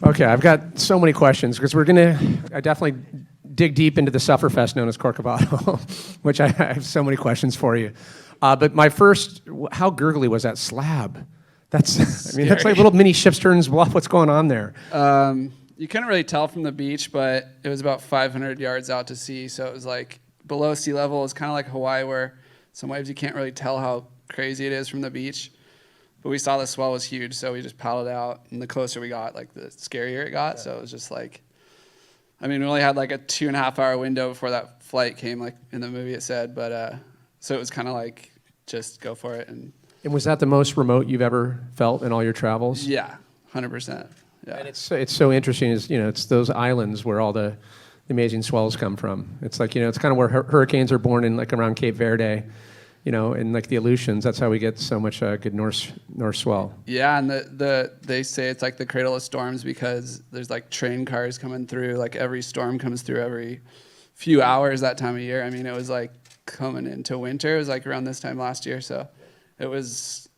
Okay, I've got so many questions because I definitely dig deep into the Sufferfest known as Corcovado, which I have so many questions for you. But my first, how gurgly was that slab? That's like little mini ship's turns bluff. What's going on there? You couldn't really tell from the beach, but it was about 500 yards out to sea, so it was like below sea level. It's kind of like Hawaii, where some waves you can't really tell how crazy it is from the beach. But we saw the swell was huge, so we just paddled out, and the closer we got, like the scarier it got. Yeah. So it was just like, we only had like a 2.5 hour window before that flight came, like in the movie it said. But so it was kind of like just go for it. And was that the most remote you've ever felt in all your travels? Yeah, 100%. Yeah. And it's so interesting. It's those islands where all the amazing swells come from. It's like it's kind of where hurricanes are born in, like around Cape Verde. In like the Aleutians, that's how we get so much good north swell. Yeah, and they say it's like the cradle of storms because there's like train cars coming through. Like every storm comes through every few hours that time of year. It was like coming into winter. It was like around this time last year, so it was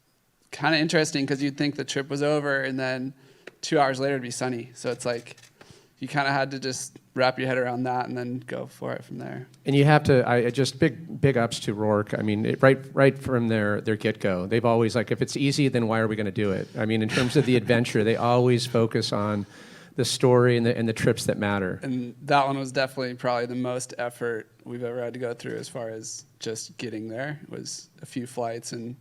kind of interesting because you'd think the trip was over, and then 2 hours later it'd be sunny. So it's like you kind of had to just wrap your head around that and then go for it from there. And you have to, just big ups to Rourke. Right from their get-go, they've always, like, if it's easy, then why are we going to do it? In terms of the adventure, they always focus on the story and the trips that matter. And that one was definitely probably the most effort we've ever had to go through as far as just getting there. It was a few flights and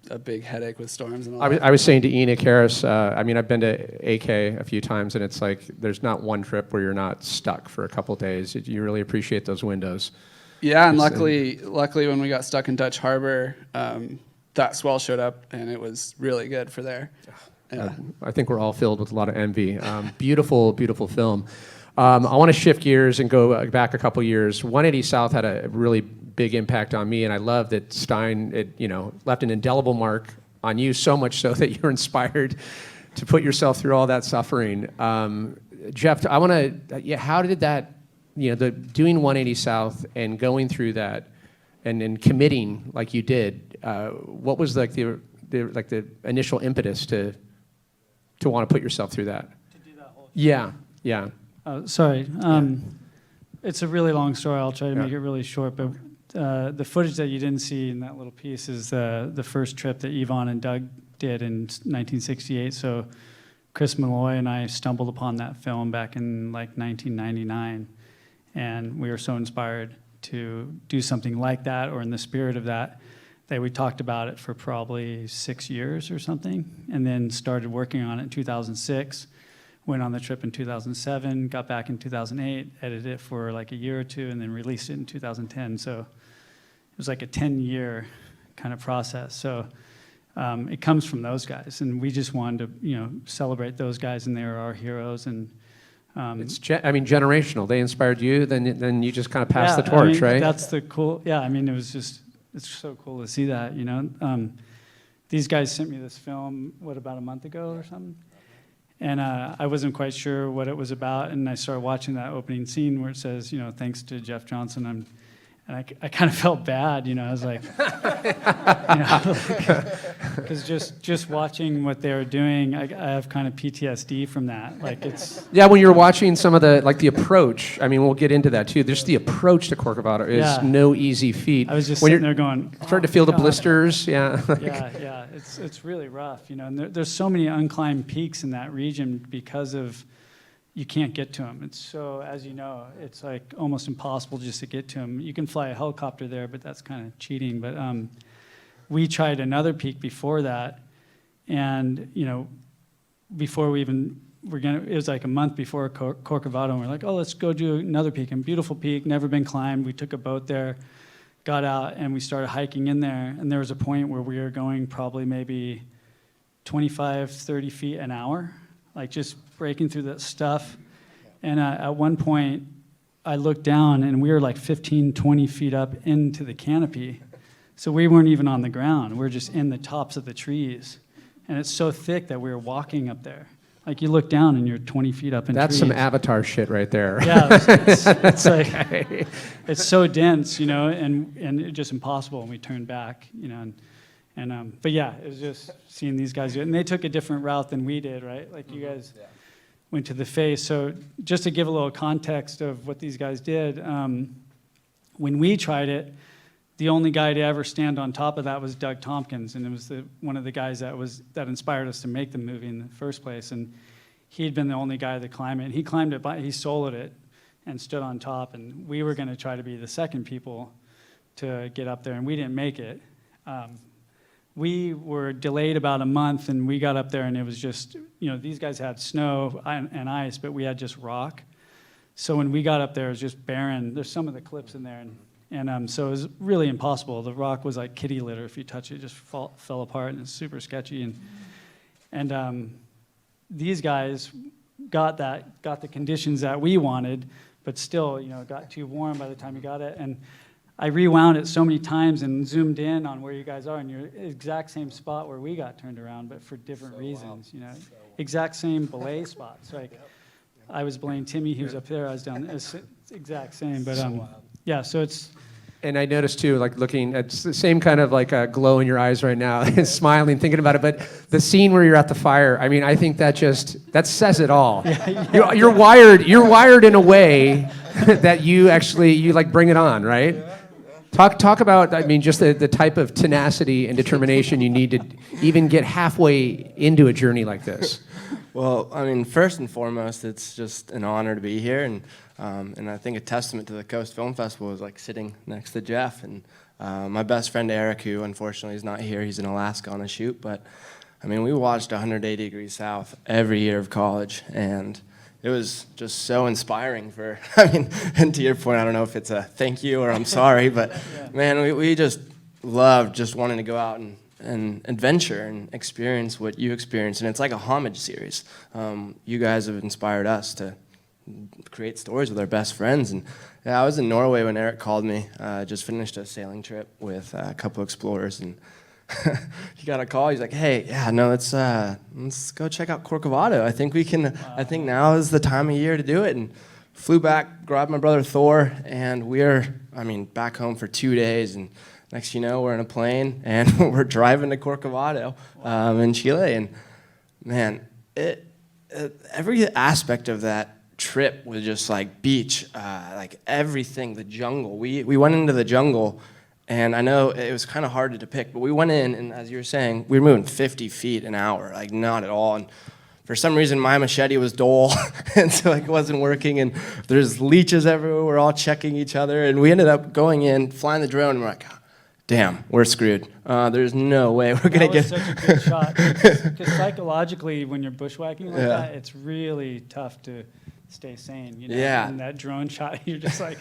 a big headache with storms and all that. I was saying to Enoch Harris, I've been to AK a few times, and it's like there's not one trip where you're not stuck for a couple days. You really appreciate those windows. Yeah, and luckily when we got stuck in Dutch Harbor, that swell showed up, and it was really good for there. Yeah. I think we're all filled with a lot of envy. Beautiful, beautiful film. I want to shift gears and go back a couple years. 180 South had a really big impact on me, and I love that Stein left an indelible mark on you, so much so that you're inspired to put yourself through all that suffering. Jeff, I want to, how did that, doing 180 South and going through that and committing like you did, what was like the initial impetus to want to put yourself through that? To do that whole thing? Yeah. Sorry. It's a really long story. I'll try to make it really short, but the footage that you didn't see in that little piece is the first trip that Yvonne and Doug did in 1968. So Chris Malloy and I stumbled upon that film back in like 1999, and we were so inspired to do something like that, or in the spirit of that we talked about it for probably 6 years or something, and then started working on it in 2006. Went on the trip in 2007, got back in 2008, edited it for like a year or two, and then released it in 2010. So it was like a 10-year kind of process. So it comes from those guys, and we just wanted to, celebrate those guys, and they were our heroes. And it's generational. They inspired you, then you just kind of passed the torch, right? That's the cool. Yeah, it's so cool to see that. These guys sent me this film about a month ago or something. And I wasn't quite sure what it was about, and I started watching that opening scene where it says, thanks to Jeff Johnson. And I kind of felt bad, I was like, because just watching what they were doing, I have kind of PTSD from that. Like it's when you're watching some of the approach. We'll get into that too. Just the approach to Corcovado is no easy feat. I was just sitting there going, starting to feel the blisters. Yeah. Yeah. It's really rough, And there's so many unclimbed peaks in that region because of. You can't get to them. It's so, as you know, it's like almost impossible just to get to them. You can fly a helicopter there, but that's kind of cheating. But we tried another peak before that, and before we even it was like a month before Corcovado, and we're like, oh, let's go do another peak. And beautiful peak, never been climbed. We took a boat there, got out, and we started hiking in there. And there was a point where we were going probably maybe 25, 30 feet an hour, like just breaking through that stuff. And at one point, I looked down, and we were like 15, 20 feet up into the canopy. So we weren't even on the ground. We're just in the tops of the trees. And it's so thick that we were walking up there. Like you look down, and you're 20 feet up in trees. That's some Avatar shit right there. Yeah, it's like, it's so dense, and it's just impossible. And we turned back, but yeah, it was just seeing these guys do it. And they took a different route than we did, right? Like you guys went to the face. So just to give a little context of what these guys did, when we tried it, the only guy to ever stand on top of that was Doug Tompkins, and it was one of the guys that inspired us to make the movie in the first place. And he'd been the only guy to climb it. And he climbed it, he soloed it and stood on top. And we were going to try to be the second people to get up there, and we didn't make it. We were delayed about a month, and we got up there, and it was just, these guys had snow and ice, but we had just rock. So when we got up there, it was just barren. There's some of the clips in there, and so it was really impossible. The rock was like kitty litter. If you touch it, it just fell apart, and it's super sketchy. And these guys got the conditions that we wanted, but still, it got too warm by the time you got it. And I rewound it so many times and zoomed in on where you guys are, and you're exact same spot where we got turned around, but for different reasons. Exact same belay spots. Like I was belaying Timmy, he was up there, I was down there. It's exact same, but yeah. So it's. And I noticed too, like looking at the same kind of like a glow in your eyes right now, smiling, thinking about it. But the scene where you're at the fire, I mean, I think that says it all. Yeah. You're wired in a way that you like bring it on, right? Talk about, I mean, just the type of tenacity and determination you need to even get halfway into a journey like this. Well, I mean, first and foremost, it's just an honor to be here, and I think a testament to the Coast Film Festival is like sitting next to Jeff and my best friend Eric, who unfortunately is not here. He's in Alaska on a shoot, but I mean, we watched 180 Degrees South every year of college, and it was just so inspiring for, I mean, and to your point, I don't know if it's a thank you or I'm sorry, but yeah. Man, we just loved just wanting to go out and adventure and experience what you experienced. And it's like a homage series. You guys have inspired us to create stories with our best friends. And yeah, I was in Norway when Eric called me. Just finished a sailing trip with a couple explorers, and he got a call. He's like, "Hey, yeah, no, let's go check out Corcovado. I think we can. I think now is the time of year to do it." And flew back, grabbed my brother Thor, and we're, back home for 2 days. And next, we're in a plane and we're driving to Corcovado in Chile. And man, every aspect of that trip was just like beach, like everything, the jungle. We went into the jungle, and I know it was kind of hard to depict, but we went in, and as you were saying, we were moving 50 feet an hour, like not at all. And for some reason, my machete was dull, and so it wasn't working, and there's leeches everywhere. We're all checking each other, and we ended up going in, flying the drone, and we're like, damn, we're screwed. There's no way we're going to get... That was such a good shot, because psychologically, when you're bushwhacking like that, it's really tough to stay sane. Yeah. And that drone shot, you're just like,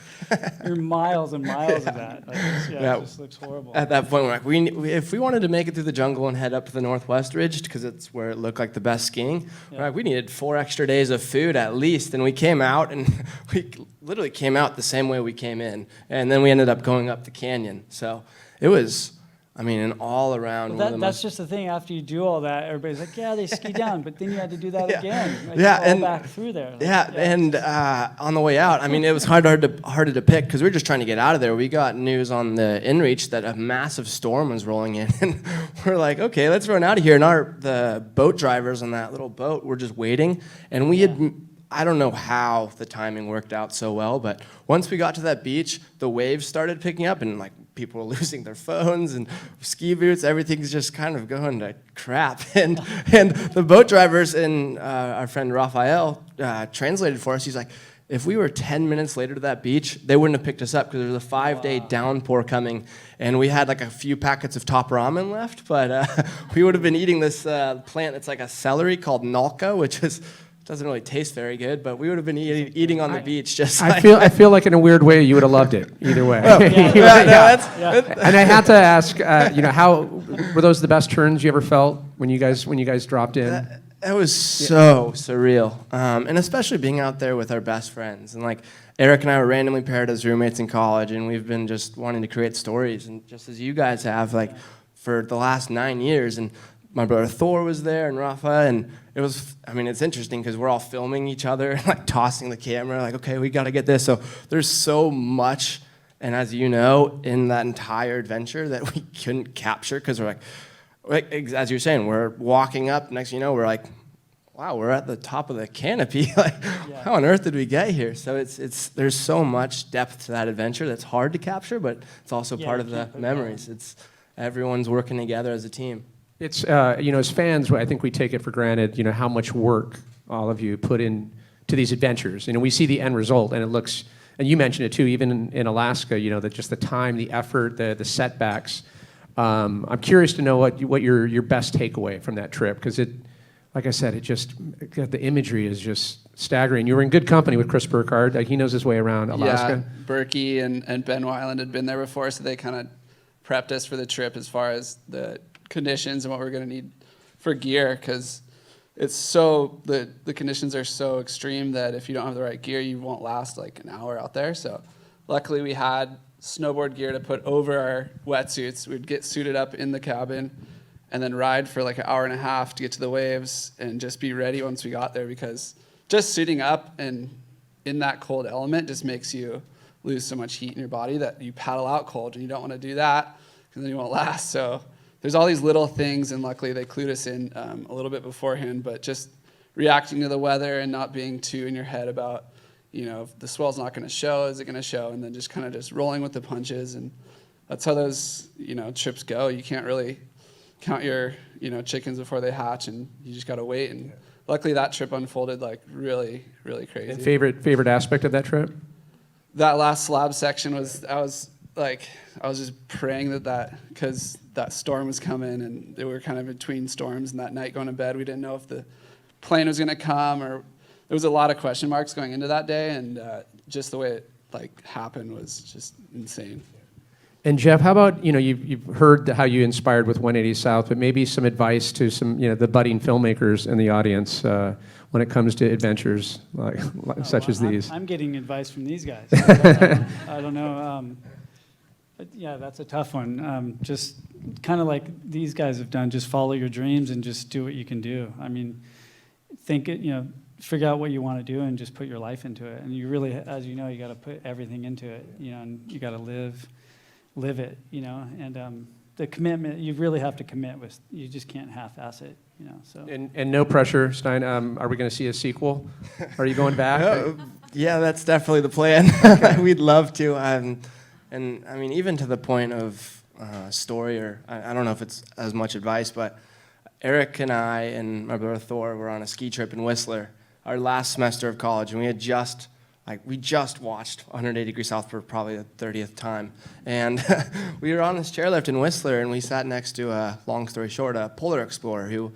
you're miles and miles of that. Like, it just looks horrible. At that point, we're like, if we wanted to make it through the jungle and head up to the Northwest Ridge, because it's where it looked like the best skiing, we needed 4 extra days of food at least. And we came out, and we literally came out the same way we came in. And then we ended up going up the canyon. So it was, an all-around... Well, that's just the thing. After you do all that, everybody's like, yeah, they ski down. But then you had to do that again. Like, and back through there. Like, and on the way out, it was hard to depict because we were just trying to get out of there. We got news on the inReach that a massive storm was rolling in. And we're like, okay, let's run out of here. And the boat drivers on that little boat were just waiting. And we had... I don't know how the timing worked out so well, but once we got to that beach, the waves started picking up, and like people were losing their phones and ski boots. Everything's just kind of going to crap. And the boat drivers and our friend Raphael translated for us. He's like, if we were 10 minutes later to that beach, they wouldn't have picked us up because there was a 5-day downpour coming, and we had like a few packets of top ramen left, but we would have been eating this plant that's like a celery called nalka, which doesn't really taste very good, but we would have been eating on the beach just I feel like in a weird way you would have loved it either way. Oh, And I have to ask, how were those the best turns you ever felt when you guys dropped in? That was so surreal, and especially being out there with our best friends. And like Eric and I were randomly paired as roommates in college, and we've been just wanting to create stories, and just as you guys have, like for the last 9 years. And my brother Thor was there, and Rafa, and it was, it's interesting because we're all filming each other, like tossing the camera, like, okay, we got to get this. So there's so much, and as you know, in that entire adventure that we couldn't capture because we're like, as you're saying, we're walking up, next thing you know, we're like wow, we're at the top of the canopy. Like, how on earth did we get here? So there's so much depth to that adventure that's hard to capture, but it's also part of the memories. It's everyone's working together as a team. It's, as fans, I think we take it for granted, how much work all of you put in to these adventures. We see the end result, and it looks, and you mentioned it too, even in Alaska, that just the time, the effort, the setbacks. I'm curious to know what your best takeaway from that trip, because like I said, the imagery is just staggering. You were in good company with Chris Burkhardt. Like, he knows his way around Alaska. Yeah, Berkey and Ben Weiland had been there before, so they kind of prepped us for the trip as far as the conditions and what we're going to need for gear, because it's the conditions are so extreme that if you don't have the right gear, you won't last like an hour out there. So luckily we had snowboard gear to put over our wetsuits. We'd get suited up in the cabin and then ride for like an hour and a half to get to the waves and just be ready once we got there, because just suiting up and in that cold element just makes you lose so much heat in your body that you paddle out cold, and you don't want to do that because then you won't last. So there's all these little things, and luckily they clued us in a little bit beforehand, but just reacting to the weather and not being too in your head about, if the swell's not going to show, is it going to show? And then just kind of just rolling with the punches. And that's how those, trips go. You can't really count your, chickens before they hatch, and you just got to wait. And luckily that trip unfolded like really, really crazy. And favorite aspect of that trip? That last slab section I was just praying because that storm was coming, and they were kind of between storms, and that night going to bed, we didn't know if the plane was going to come, or there was a lot of question marks going into that day, and just the way it happened was just insane. And Jeff, how about, you've heard how you inspired with 180 South, but maybe some advice to some, the budding filmmakers in the audience when it comes to adventures such as these. I'm getting advice from these guys. I don't know. But yeah, that's a tough one. Just kind of like these guys have done, just follow your dreams and just do what you can do. I mean, figure out what you want to do and just put your life into it. And you really, as you know, you got to put everything into it, and you got to live it, and the commitment, you really have to commit with, you just can't half-ass it, so. And no pressure, Stein, are we going to see a sequel? Are you going back? Yeah, that's definitely the plan. We'd love to. And I mean, even to the point of story, or I don't know if it's as much advice, but Eric and I and my brother Thor were on a ski trip in Whistler our last semester of college, and we had just watched 180 Degrees South for probably the 30th time. And we were on this chairlift in Whistler, and we sat next to, long story short, a polar explorer who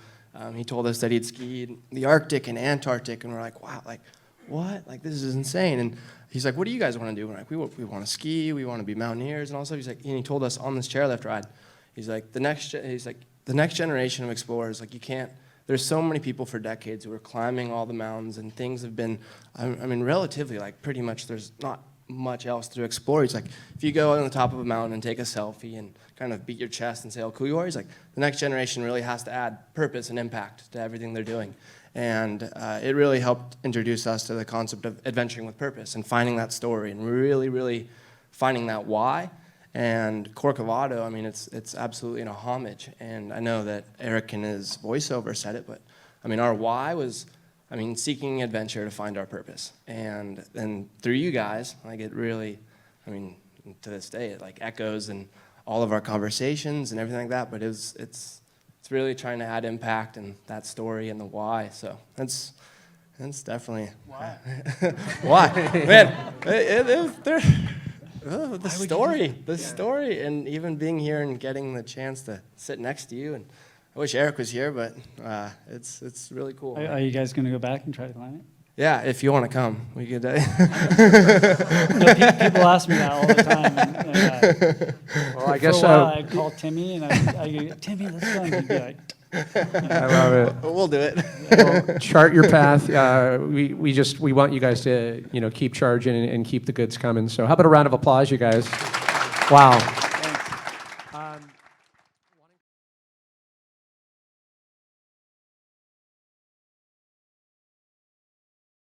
he told us that he'd skied the Arctic and Antarctic, and we're like, wow, what? This is insane. And he's like, what do you guys want to do? We're like, we want to ski, we want to be mountaineers, and all that stuff. And he told us on this chairlift ride, he's like, the next generation of explorers, there's so many people for decades who are climbing all the mountains, and things have been, relatively, pretty much there's not much else to explore. He's like, if you go on the top of a mountain and take a selfie and kind of beat your chest and say how cool you are, he's like, the next generation really has to add purpose and impact to everything they're doing. And it really helped introduce us to the concept of adventuring with purpose and finding that story and really, really finding that why. And Corcovado, it's absolutely a homage. And I know that Eric in his voiceover said it, but our why was, seeking adventure to find our purpose. And then through you guys, it really, to this day, it echoes in all of our conversations and everything like that. But it's really trying to add impact and that story and the why. So that's definitely why. Why, man? The story, and even being here and getting the chance to sit next to you, and I wish Eric was here, but it's really cool. Are you guys going to go back and try to climb it? Yeah, if you want to come, we could. People ask me that all the time. Well, I guess for a while, I'd call Timmy, and I'd go, Timmy, let's go. And he'd be like, I love it. We'll do it. Well, chart your path. We want you guys to keep charging and keep the goods coming. So how about a round of applause, you guys? Wow.